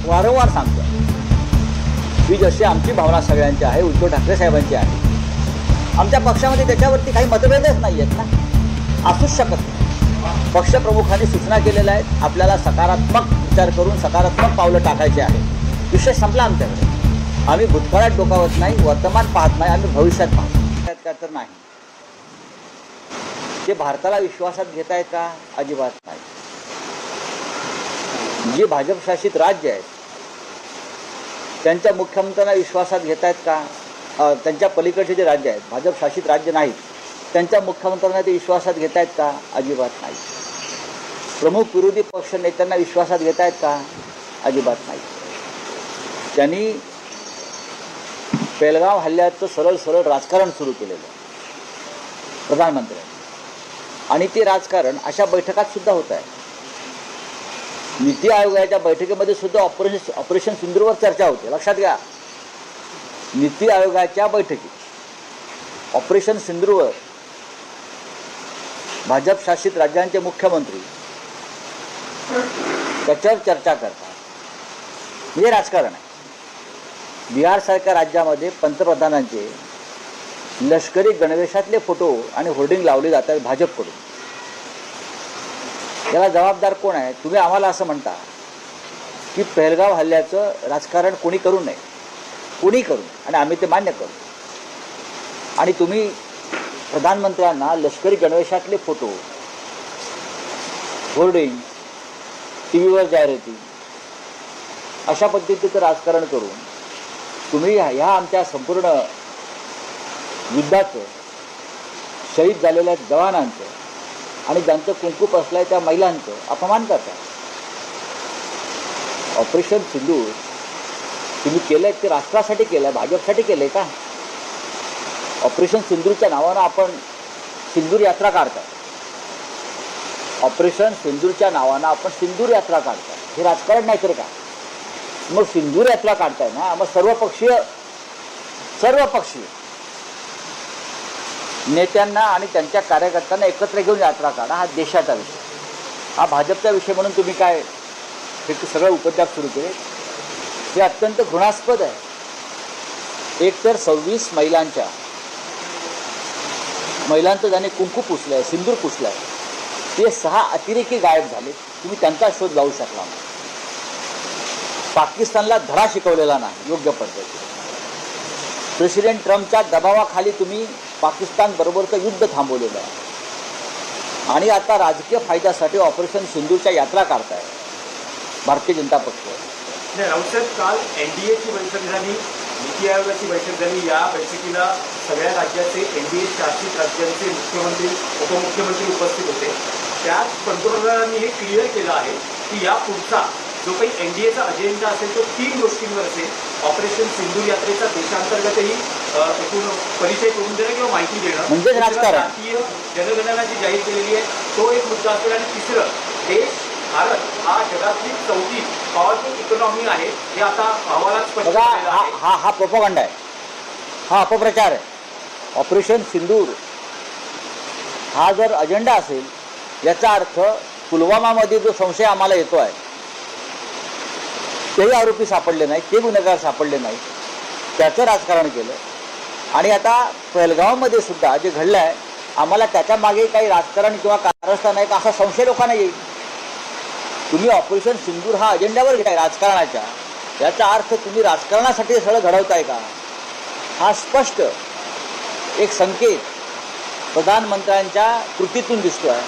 वारंवार सांगतो ही जशी आमची भावना सगळ्यांची आहे, उद्धव ठाकरे साहेबांची आहे. आमच्या पक्षामध्ये त्याच्यावरती काही मतभेदच नाही आहेत ना, असूच शकत नाही. पक्षप्रमुखांनी सूचना केलेल्या आहेत, आपल्याला सकारात्मक विचार करून सकारात्मक पावलं टाकायचे आहे. विषय संपला आमच्याकडे. आम्ही भूतकाळात डोकावत नाही, वर्तमान पाहत नाही, आम्ही भविष्यात पाहतो. काय तर नाही ते भारताला विश्वासात घेत आहेत का? अजिबात नाही. जी भाजप शासित राज्य आहेत त्यांच्या मुख्यमंत्र्यांना विश्वासात घेत आहेत का? त्यांच्या पलीकडचे जे राज्य आहेत, भाजप शासित राज्य नाहीत, त्यांच्या मुख्यमंत्र्यांना ते विश्वासात घेत आहेत का? अजिबात नाही. प्रमुख विरोधी पक्ष नेत्यांना विश्वासात घेत आहेत का? अजिबात नाही. त्यांनी पेहलगाव हल्ल्याचं सरळ सरळ राजकारण सुरू केलेलं प्रधानमंत्र्यांनी, आणि ते राजकारण अशा बैठकात सुद्धा होत आहे. नीती आयोगाच्या बैठकीमध्ये सुद्धा ऑपरेशन सिंधूरवर चर्चा होते. लक्षात घ्या, नीती आयोगाच्या बैठकीत ऑपरेशन सिंधूरवर भाजप शासित राज्यांचे मुख्यमंत्री त्याच्यावर चर्चा करतात. हे राजकारण आहे. बिहारसारख्या राज्यामध्ये पंतप्रधानांचे लष्करी गणवेशातले फोटो आणि होर्डिंग लावले जातात भाजपकडून. याला जबाबदार कोण आहे? तुम्ही आम्हाला असं म्हणता की पेहलगाव हल्ल्याचं राजकारण कोणी करू नये, कोणी करू, आणि आम्ही ते मान्य करू. आणि तुम्ही प्रधानमंत्र्यांना लष्करी गणवेशातले फोटो, होर्डिंग, टीव्हीवर जाहिराती अशा पद्धतीचं राजकारण करून तुम्ही ह्या आमच्या संपूर्ण युद्धाचं, शहीद झालेल्या जवानांचं आणि ज्यांचं कुंकू पसलंय त्या महिलांचं अपमान करतात. ऑपरेशन सिंधूर तुम्ही केलं आहे ते राष्ट्रासाठी केलं आहे, भाजपसाठी केलं आहे का? ऑपरेशन सिंधूरच्या नावानं आपण सिंदूर यात्रा काढतात. ऑपरेशन सिंधूरच्या नावानं आपण सिंदूर यात्रा काढतात. हे राजकारण नाही तर का? मग सिंदूर यात्रा काढताय ना, मग सर्वपक्षीय नेत्यांना आणि त्यांच्या कार्यकर्त्यांना एकत्र घेऊन यात्रा काढा. हा देशाचा विषय, हा भाजपचा विषय म्हणून तुम्ही काय हे सगळं उपद्व्याप सुरू केले? हे अत्यंत घृणास्पद आहे. एकतर 26 महिलांचं ज्याने कुंकू पुसलं आहे, सिंदूर पुसलं आहे, ते 6 अतिरेकी गायब झाले. तुम्ही त्यांचा शोध लावू शकला नाही. पाकिस्तानला धडा शिकवलेला नाही योग्य पद्धतीने. प्रेसिडेंट ट्रम्पच्या दबावाखाली तुम्ही पाकिस्तान बरोबरचं युद्ध थांबवलेलं आहे, आणि आता राजकीय फायद्यासाठी ऑपरेशन सिंधूरच्या यात्रा काढताय भारतीय जनता पक्ष. राऊतसाहेब, काल एनडीएची बैठक झाली, नीती आयोगाची बैठक झाली. या बैठकीला सगळ्या राज्याचे एनडीए शासित राज्यांचे मुख्यमंत्री, उपमुख्यमंत्री उपस्थित होते. त्यात पंतप्रधानांनी हे क्लिअर केलं आहे की या पुढचा जो काही एनडीएचा अजेंडा असेल तो 3 गोष्टींवर असेल. ऑपरेशन सिंधूर यात्रेचा देशांतर्गतही एकूण परिचय करून देणं किंवा माहिती देणं, म्हणजे राजकारण, राष्ट्रीय जनगणना जी जाहीर केलेली आहे तो एक मुद्दा असेल, आणि तिसरं, भारत हा जगातली 4थी पॉवरफुल इकॉनॉमी आहे हे आता अहवालात स्पष्ट झालेलं आहे. हा प्रोपगंडा आहे, हा अपप्रचार आहे. ऑपरेशन सिंधूर हा जर अजेंडा असेल, याचा अर्थ पुलवामामध्ये जो संशय आम्हाला येतो आहे, तेही आरोपी सापडले नाहीत, ते गुन्हेगार सापडले नाहीत, त्याचं राजकारण केलं. आणि आता पेहलगावमध्ये सुद्धा जे घडलं आहे, आम्हाला त्याच्या मागे काही राजकारण किंवा कारस्थान आहे का असा संशय लोकांना येईल. तुम्ही ऑपरेशन सिंधूर हा अजेंड्यावर घेताय राजकारणाच्या, याचा अर्थ तुम्ही राजकारणासाठी सगळं घडवताय का? हा स्पष्ट एक संकेत प्रधानमंत्र्यांच्या कृतीतून दिसतो आहे.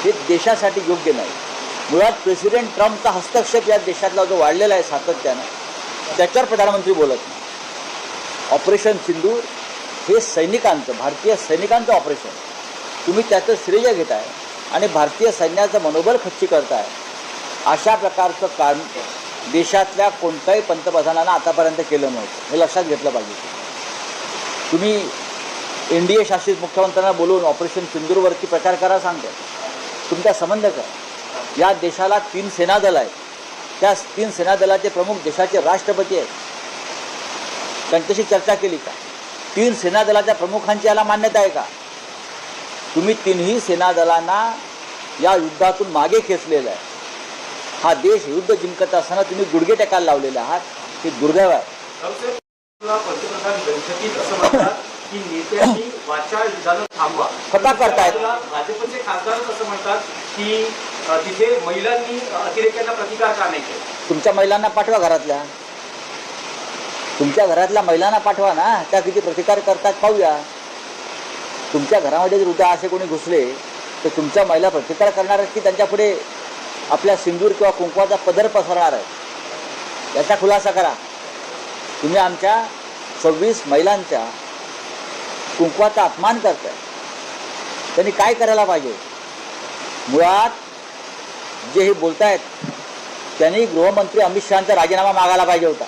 हे देशासाठी योग्य नाही. मुळात प्रेसिडेंट ट्रम्पचा हस्तक्षेप या देशातला जो वाढलेला आहे सातत्यानं, त्याच्यावर प्रधानमंत्री बोलत नाही. ऑपरेशन सिंधूर हे सैनिकांचं, भारतीय सैनिकांचं ऑपरेशन, तुम्ही त्याचं श्रेय घेताय आणि भारतीय सैन्याचं मनोबल खच्ची करताय. अशा प्रकारचं काम देशातल्या कोणत्याही पंतप्रधानांना आतापर्यंत केलं नव्हतं. हे लक्षात घेतलं पाहिजे. तुम्ही एनडीए शासित मुख्यमंत्र्यांना बोलवून ऑपरेशन सिंधूरवरती प्रचार करा सांगतो. तुमचा संबंध काय? या देशाला 3 सेनादल आहेत. त्या 3 सेनादलाचे प्रमुख देशाचे राष्ट्रपती आहेत. त्यांच्याशी चर्चा केली का? 3 सेनादलाच्या प्रमुखांची याला मान्यता आहे का? तुम्ही 3ही सेनादलांना या युद्धातून मागे खेचलेलं आहे. हा देश युद्ध जिंकत असताना तुम्ही गुडघे टेकायला लावलेले आहात, हे दुर्दैव आहे. पंतप्रधान बैठकीत असं म्हणतात की नेत्यांनी वाचाळ विधानं थांबवा. स्वतः करतायत. भाजपचे खासदारच असं म्हणतात की तिथे महिलांनी अतिरेक्यांना प्रतिकार का नाही केला. तुमच्या महिलांना पाठवा, घरातल्या तुमच्या घरातल्या महिलांना पाठवा ना, त्या किती प्रतिकार करतात पाहूया. तुमच्या घरामध्ये जर उद्या असे कोणी घुसले तर तुमच्या महिला प्रतिकार करणार आहेत की त्यांच्या पुढे आपल्या सिंदूर किंवा कुंकवाचा पदर पसरणार आहे, याचा खुलासा करा. तुम्ही आमच्या 26 महिलांच्या कुंकवाचा अपमान करताय. त्यांनी काय करायला पाहिजे? मुळात जे हे बोलतायत त्यांनी गृहमंत्री अमित शहांचा राजीनामा मागायला पाहिजे होता.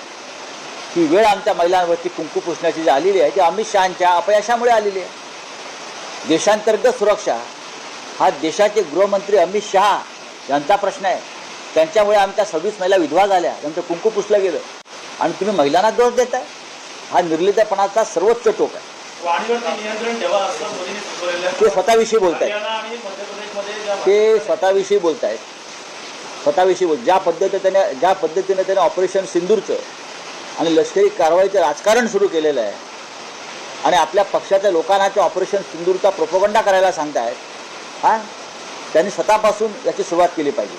ही वेळ आमच्या महिलांवरती कुंकू पुसण्याची जी आलेली आहे ती अमित शहांच्या अपयशामुळे आलेली आहे. देशांतर्गत सुरक्षा हा देशाचे गृहमंत्री अमित शहा यांचा प्रश्न आहे. त्यांच्यामुळे आमच्या 26 महिला विधवा झाल्या, त्यांचं कुंकू पुसलं गेलं आणि तुम्ही महिलांना दोष देताय. हा निर्लज्जपणाचा सर्वोच्च टोक आहे. ते स्वतःविषयी बोलत आहेत, ते स्वतःविषयी बोलत आहेत. ज्या पद्धतीने त्याने ऑपरेशन सिंदूरचं आणि लष्करी कारवाईचं राजकारण सुरू केलेलं आहे आणि आपल्या पक्षाच्या लोकांना ते ऑपरेशन सिंदूरचा प्रोपगंडा करायला सांगतायत, हां त्यांनी स्वतःपासून याची सुरुवात केली पाहिजे.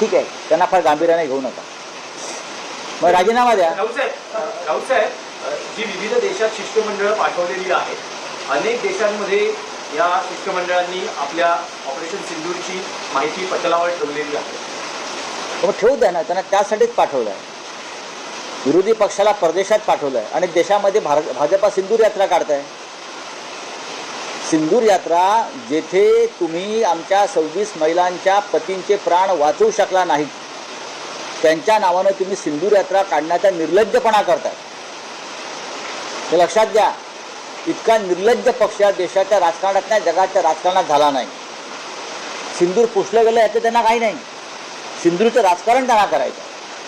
ठीक आहे, त्यांना फार गांभीर्याने घेऊ नका, मग राजीनामा द्या. राऊतसाहेब, जी विविध देशात शिष्टमंडळं पाठवलेली आहेत, अनेक देशांमध्ये या शिष्टमंडळांनी आपल्या ऑपरेशन सिंदूरची माहिती पटलावर ठेवलेली आहे. मग ठेवू द्या ना, त्यांना त्यासाठीच पाठवलं आहे. विरोधी पक्षाला परदेशात पाठवलं आहे आणि देशामध्ये भाजपा सिंदूर यात्रा काढताय. सिंदूर यात्रा जेथे तुम्ही आमच्या 26 महिलांच्या पतींचे प्राण वाचवू शकला नाहीत, त्यांच्या नावानं तुम्ही सिंदूर यात्रा काढण्याचा निर्लज्जपणा करताय. हे लक्षात घ्या. इतका निर्लज्ज पक्ष देशाच्या राजकारणात नाही, जगाच्या राजकारणात झाला नाही. सिंदूर पुसलं गेलं याचं त्यांना काही नाही, सिंदूरचं राजकारण त्यांना करायचं.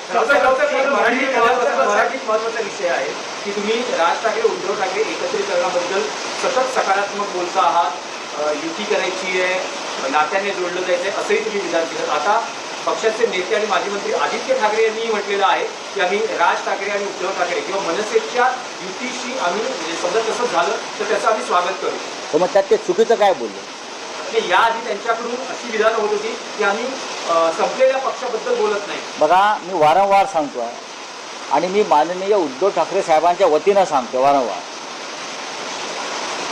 मराठीत महत्वाचा विषय आहे की तुम्ही राज ठाकरे उद्धव ठाकरे एकत्रीकरणाबद्दल सतत सकारात्मक बोलता आहात. युती करायची आहे, नात्याने जोडलं जायचं आहे असंही तुम्ही विधान केलं. आता पक्षाचे नेते आणि माजी मंत्री आदित्य ठाकरे यांनी म्हटलेलं आहे की आम्ही राज ठाकरे आणि उद्धव ठाकरे किंवा मनसेच्या युतीशी आम्ही समजा तसं झालं तर त्याचं आम्ही स्वागत करू. तर मग त्यात ते चुकीचं काय बोलले? याआधी त्यांच्याकडून अशी विधानं होत होती की आम्ही संपलेल्या पक्षाबद्दल बोलत नाही. बघा, मी वारंवार सांगतो आहे आणि मी माननीय उद्धव ठाकरे साहेबांच्या वतीनं सांगतो वारंवार,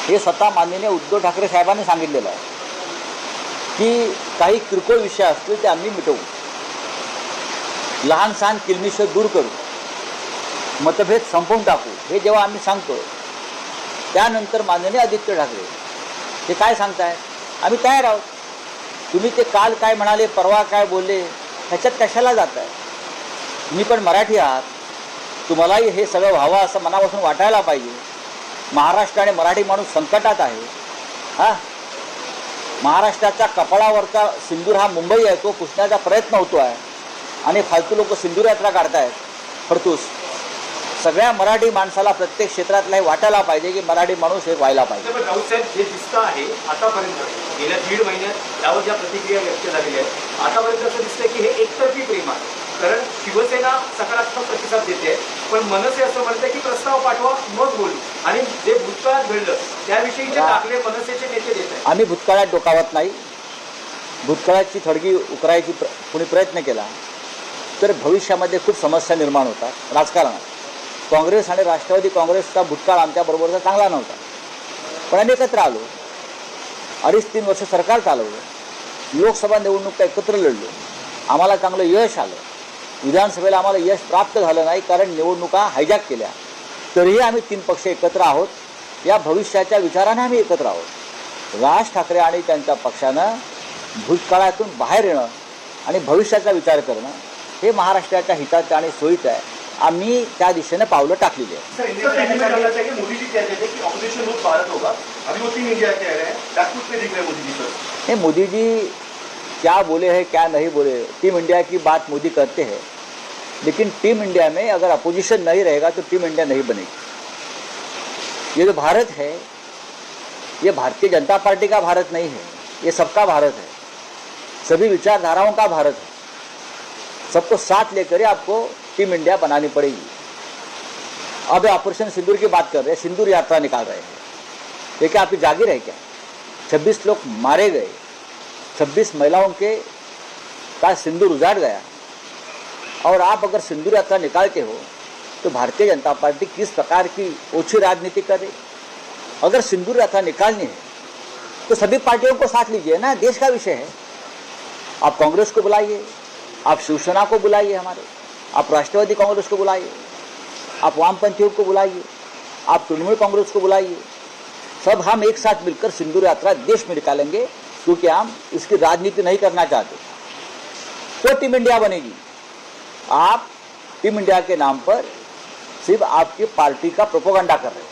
हे स्वतः माननीय उद्धव ठाकरे साहेबांनी सांगितलेलं आहे की काही किरकोळ विषय असतील ते आम्ही मिटवू, लहान सहान किलमिष दूर करू, मतभेद संपवून टाकू. हे जेव्हा आम्ही सांगतो त्यानंतर माननीय आदित्य ठाकरे ते काय सांगताय, आम्ही तयार आहोत. तुम्ही ते काल काय म्हणाले, परवा काय बोलले, ह्याच्यात कशाला जात आहे? तुम्ही पण मराठी आहात, तुम्हालाही हे सगळं व्हावं असं मनापासून वाटायला पाहिजे. महाराष्ट्र आणि मराठी माणूस संकटात आहे. हां, महाराष्ट्राच्या कपाळावरचा सिंदूर हा मुंबई आहे, तो पुसण्याचा प्रयत्न होतो आहे आणि फालतू लोक सिंदूर यात्रा काढतायत फडतूस. सगळ्या मराठी माणसाला प्रत्येक क्षेत्रातला हे वाटायला पाहिजे की मराठी माणूस हे व्हायला पाहिजे. राऊतसाहेब, जे दिसतं आहे आतापर्यंत गेल्या 1.5 महिन्यात यावर ज्या प्रतिक्रिया व्यक्त झालेल्या आहेत, आतापर्यंत असं दिसतंय की हे एकतर्फी प्रेम आहे. कारण शिवसेना सकारात्मक प्रतिसाद देते, पण मनसे असं म्हणते की प्रस्ताव पाठवा मग बोलू, आणि जे भूतकाळात घडलं त्याविषयीचे दाखले मनसेचे नेते देत आहेत. आम्ही भूतकाळात डोकावत नाही. भूतकाळाची थडगी उकरायची कोणी प्रयत्न केला तर भविष्यामध्ये खूप समस्या निर्माण होतात राजकारणात. काँग्रेस आणि राष्ट्रवादी काँग्रेसचा भूतकाळ आमच्याबरोबरचा चांगला नव्हता, पण आम्ही एकत्र आलो. 2.5-3 वर्ष सरकार चालवलं, लोकसभा निवडणूक एकत्र लढलो, आम्हाला चांगलं यश आलं. विधानसभेला आम्हाला यश प्राप्त झालं नाही कारण निवडणुका हायजॅक केल्या. तरीही आम्ही 3 पक्ष एकत्र आहोत. या भविष्याच्या विचाराने आम्ही एकत्र आहोत. राज ठाकरे आणि त्यांच्या पक्षानं भूतकाळातून बाहेर येणं आणि भविष्याचा विचार करणं हे महाराष्ट्राच्या हिताचं आणि सोयीचं आहे. आम्ही त्या दिशेने पावलं टाकलेली आहे. नहीं, मोदी जी क्या बोले हैं क्या नहीं बोले, टीम इंडिया की बात मोदी करते हैं, लेकिन टीम इंडिया में अगर अपोजिशन नहीं रहेगा तो टीम इंडिया नहीं बनेगी. ये जो भारत है ये भारतीय जनता पार्टी का भारत नहीं है, ये सबका भारत है, सभी विचारधाराओं का भारत है। सबको साथ लेकर ही आपको टीम इंडिया बनानी पड़ेगी। अब ऑपरेशन सिंदूर की बात कर रहे हैं, सिंदूर यात्रा निकाल रहे हैं, ये क्या आपकी जागीर है क्या? 26 लोग मारे गए, 26 महिलाओं के का सिंदूर उजाड़ गया, और आप अगर सिंदूर यात्रा निकालते हो तो भारतीय जनता पार्टी किस प्रकार की ओछी राजनीति करे? अगर सिंदूर यात्रा निकालनी है तो सभी पार्टियों को साथ लीजिए ना, देश का विषय है। आप कांग्रेस को बुलाइए, आप शिवसेना को बुलाइए, हमारे आप राष्ट्रवादी कांग्रेस को बुलाइए, आप वामपंथियों को बुलाइए, आप तृणमूल कांग्रेस को बुलाइए, सब हम एक साथ मिलकर सिंदूर यात्रा देश में निकालेंगे, क्योंकि हम इसकी राजनीति नहीं करना चाहते। तो टीम इंडिया बनेगी। आप टीम इंडिया के नाम पर सिर्फ आपकी पार्टी का प्रोपोगंडा कर रहे हो।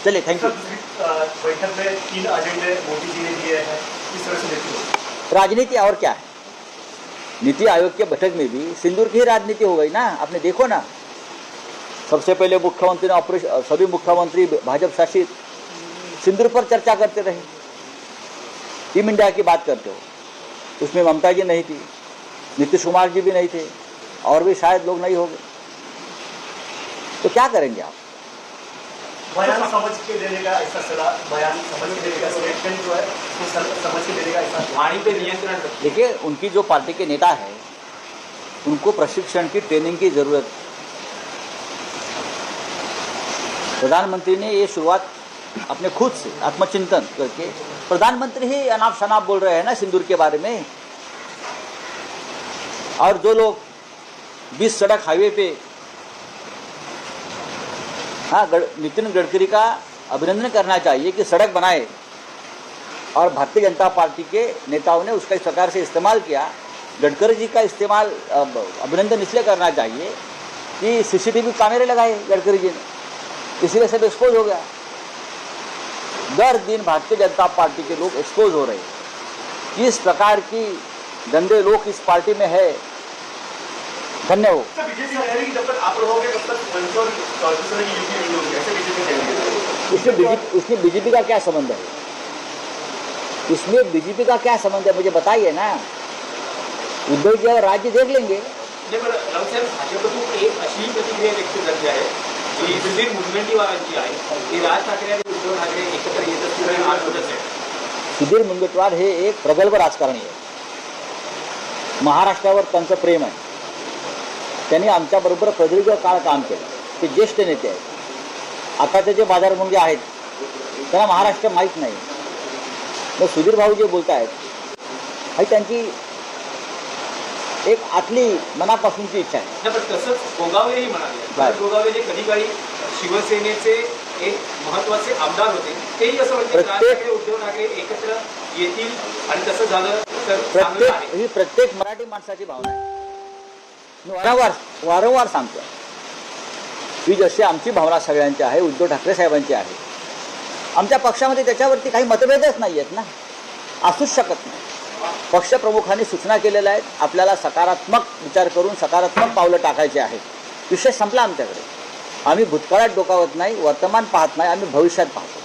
चलिए, थैंक यू। बैठक में 3 एजेंडे मोदी जी ने दिए हैं, किस तरह से देखते हो? राजनीति और क्या है? नीति आयोग के बैठक में भी सिंदूर की ही राजनीति हो गई ना, आपने देखो ना। सबसे पहले मुख्यमंत्री ने सभी मुख्यमंत्री भाजपा शासित सिंदूर पर चर्चा करते रहे। टीम इंडिया की बात करते हो, उसमें ममता जी नहीं थी, नीतीश कुमार जी भी नहीं थे, और भी शायद लोग नहीं होंगे। तो क्या करेंगे आप? बयान समझ के देने का ऐसा सलाह, बयान समझ के देने का स्टेटमेंट जो है वो समझ के देने का ऐसा वाणी पे नियंत्रण। देखिए, उनकी जो पार्टी के नेता है उनको प्रशिक्षण की, ट्रेनिंग की जरूरत। प्रधानमंत्री ने ये शुरुआत अपने खुद से आत्मचिंतन करके, प्रधानमंत्री ही अनाप शनाप बोल रहे हैं ना सिंदूर के बारे में। और जो लोग 20 सड़क हाईवे पे, हाँ, नितिन गडकरी का अभिनंदन करना चाहिए कि सड़क बनाए, और भारतीय जनता पार्टी के नेताओं ने उसका इस प्रकार से इस्तेमाल किया। गडकरी जी का इस्तेमाल अभिनंदन इसलिए करना चाहिए कि सीसीटीवी कैमरे लगाए गडकरी जी ने, इसी वजह से एक्सपोज हो गया। दर दिन भारतीय जनता पार्टी के लोग एक्सपोज हो रहे हैं, किस प्रकार की गंदे लोग इस पार्टी में है। धन्यवाद। बीजेपी कह रही है कि जब तक आप रहोगे तब तक मंच और दूसरे की यूपी नहीं होगी, ऐसे बीजेपी कह रही है। इसमें बीजेपी का क्या संबंध है? इसमें बीजेपी का क्या संबंध है, मुझे बताइए ना। उद्धव जी और राज्य देख लेंगे। भाजपतून एक अशी प्रतिक्रिया व्यक्त करते आहे की सुधीर मुनगंटीवारांची आहे की राज ठाकरे आणि उद्धव ठाकरे एकत्र येत असल्याने आठवतच आहे। सुधीर मुनगंटीवार हे एक प्रगल्भ राजकारणी आहे, महाराष्ट्रावर त्यांचं प्रेम आहे, त्यांनी आमच्याबरोबर प्रदीर्घ काळ काम केलं, ते ज्येष्ठ नेते आहेत। आताचे जे बाजार मुंगे आहेत त्यांना महाराष्ट्र माहीत नाही, मग सुधीर भाऊ जे बोलत आहेत ही त्यांची एक आतली मनापासूनची इच्छा आहे। पण तसंच गोगावलेही म्हणाले, गोगावले जे कधी काळी शिवसेनेचे एक महत्त्वाचे आमदार होते, तेही असं म्हणते राज ठाकरे उद्धव ठाकरे एकत्र येतील आणि तसं झालं तर चांगलं आहे। ही प्रत्येक मराठी माणसाची भावना आहे, मी वारंवार सांगतो की जशी आमची भावना सगळ्यांची आहे, उद्धव ठाकरे साहेबांची आहे, आमच्या पक्षामध्ये त्याच्यावरती काही मतभेदच नाही आहेत ना, असूच शकत नाही। पक्षप्रमुखांनी सूचना केलेल्या आहेत, आपल्याला सकारात्मक विचार करून सकारात्मक पावलं टाकायचे आहेत। विषय संपला आमच्याकडे। आम्ही भूतकाळात डोकावत नाही, वर्तमान पाहत नाही, आम्ही भविष्यात पाहतो।